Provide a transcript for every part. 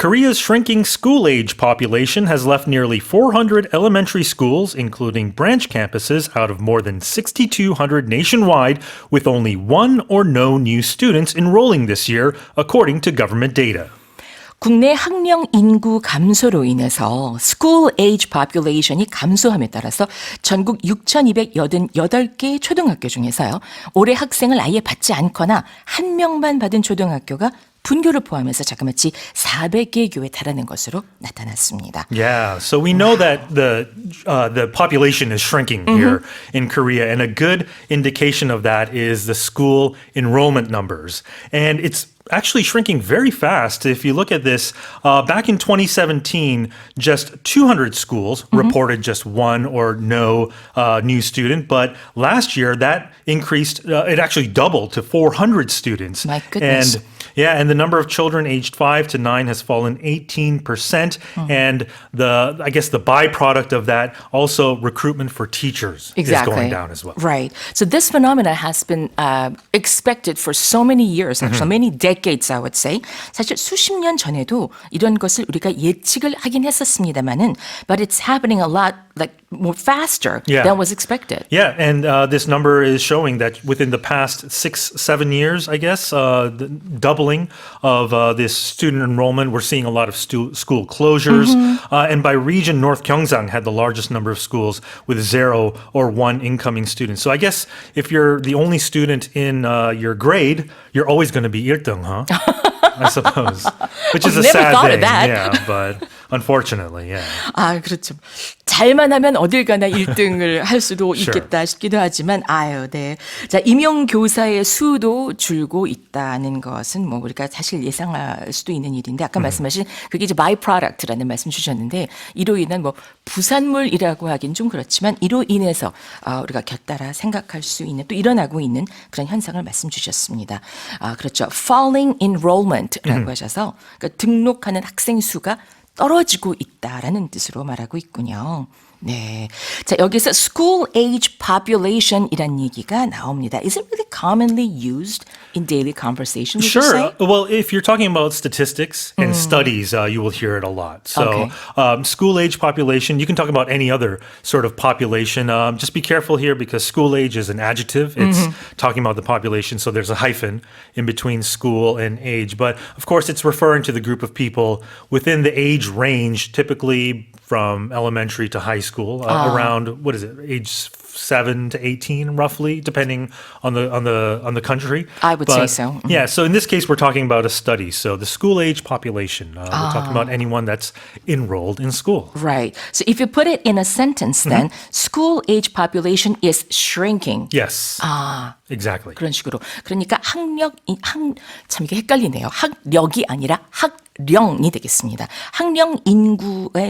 Korea's shrinking school-age population has left nearly 400 elementary schools, including branch campuses, out of more than 6,200 nationwide, with only one or no new students enrolling this year, according to government data. 국내 학령 인구 감소로 인해서 school age population이 감소함에 따라서 전국 6,288개의 초등학교 중에서요. 올해 학생을 아예 받지 않거나 한 명만 받은 초등학교가 분교를 포함해서 자그마치 400개 교에 달하는 것으로 나타났습니다. Yeah, so we know that the population is shrinking here in Korea, and a good indication of that is the school enrollment numbers. And it's actually shrinking very fast. If you look at this, back in 2017, just 200 schools reported just one or no new student. But last year, that increased, it actually doubled to 400 students. My goodness. And the number of children aged 5 to 9 has fallen 18%. And I guess the byproduct of that, also recruitment for teachers is going down as well. Right. So this phenomena has been expected for so many years, actually, many decades, I would say. 사실 수십 년 전에도 이런 것을 우리가 예측을 하긴 했었습니다만은, but it's happening a lot like more faster than was expected. Yeah, and this number is showing that within the past 6-7 years, I guess, the doubling of this student enrollment. We're seeing a lot of school closures. And by region, North Gyeongsang had the largest number of schools with 0 or 1 incoming student. So I guess if you're the only student in your grade, you're always going to be 1등, huh? I suppose. Which is a never sad thought thing. of that. Yeah, but unfortunately, yeah. 아, 그렇죠. 잘만 하면 어딜 가나 1등을 할 수도 있겠다 싶기도 하지만, 아유, 네. 자, 임용 교사의 수도 줄고 있다는 것은 뭐 우리가 사실 예상할 수도 있는 일인데, 아까 말씀하신 그게 이제 byproduct라는 말씀 주셨는데, 이로 인한 뭐 부산물이라고 하긴 좀 그렇지만, 이로 인해서 우리가 곁따라 생각할 수 있는 또 일어나고 있는 그런 현상을 말씀 주셨습니다. 아, 그렇죠. falling enrollment라고 하셔서 그러니까 등록하는 학생 수가 떨어지고 있다라는 뜻으로 말하고 있군요. 네. 자, 여기서 school age population이란 얘기가 나옵니다. Is it really commonly used in daily conversation, would you say? Sure. Well, if you're talking about statistics and studies, you will hear it a lot. So school age population, you can talk about any other sort of population. Just be careful here because school age is an adjective. It's talking about the population. So there's a hyphen in between school and age. But of course, it's referring to the group of people within the age range, typically from elementary to high school, around, what is it, age 7 to 18, roughly, depending on the country. I would say so. Yeah, so in this case, we're talking about a study. So the school age population, we're talking about anyone that's enrolled in school. Right. So if you put it in a sentence, then school age population is shrinking. Yes. Exactly. 그런 식으로. 그러니까 참 이게 헷갈리네요. 학력이 아니라 학령이 되겠습니다. 학령 인구가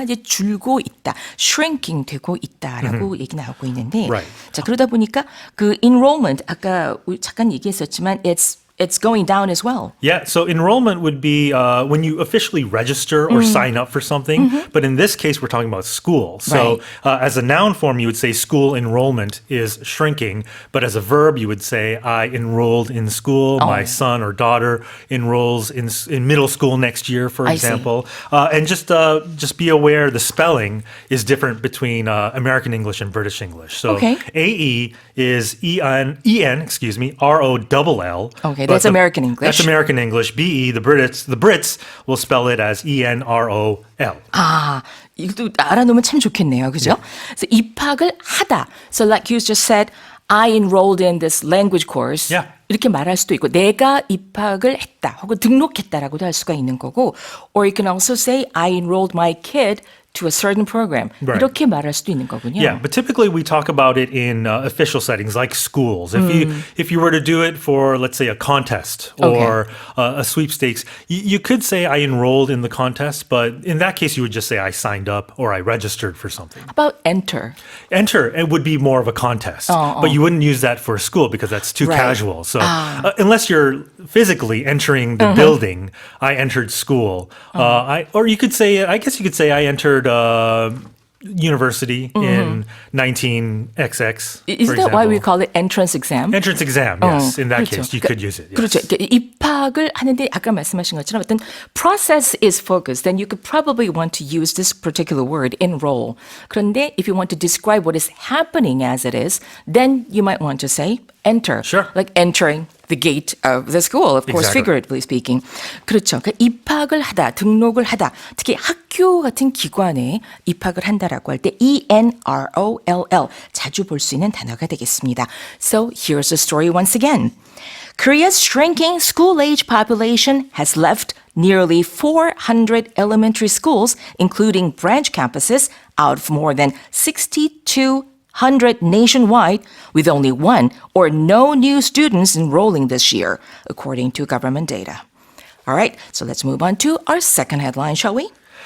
이제 줄고 있다, shrinking 되고 있다라고 얘기 나오고 있는데, Right. 자 그러다 보니까 그 enrollment 아까 잠깐 얘기했었지만 it's going down as well. Yeah, so enrollment would be when you officially register or sign up for something. But in this case, we're talking about school. So as a noun form, you would say school enrollment is shrinking. But as a verb, you would say, I enrolled in school. My son or daughter enrolls in middle school next year, for example. And just be aware the spelling is different between American English and British English. So AE is EN, ROLL. Okay. That's American English. That's American English. BE, the Brits will spell it as ENROL. 아, 이것도 알아놓으면 참 좋겠네요. 그죠? 그래서 입학을 하다. So like you just said, I enrolled in this language course. Yeah. 이렇게 말할 수도 있고 내가 입학을 했다 혹은 등록했다라고도 할 수가 있는 거고 or you can also say I enrolled my kid to a certain program. Right. 이렇게 말할 수도 있는 거군요. Yeah, but typically we talk about it in official settings like schools. If you were to do it for, let's say, a contest or a sweepstakes, you could say I enrolled in the contest, but in that case you would just say I signed up or I registered for something. How about enter? Enter, it would be more of a contest, but you wouldn't use that for a school because that's too casual. So unless you're physically entering the building, I entered school. Or you could say, I guess you could say I entered university in 19XX. Isn't that why we call it entrance exam? Entrance exam, yes. In that 그렇죠. case, you could use it. Yes. 그렇죠. 입학을 하는데 아까 말씀하신 것처럼 어떤 process is focused, then you could probably want to use this particular word, enroll. 그런데 if you want to describe what is happening as it is, then you might want to say enter. Sure. Like entering the gate of the school, of course, Exactly. figuratively speaking. 그렇죠. 그러니까 입학을 하다, 등록을 하다, 특히 학교 같은 기관에 입학을 한다라고 할 때 enroll, 자주 볼 수 있는 단어가 되겠습니다. So here's the story once again. Korea's shrinking school-age population has left nearly 400 elementary schools, including branch campuses, out of more than 6,200 nationwide, with only one or no new students enrolling this year, according to government data. All right, so let's move on to our second headline, shall we?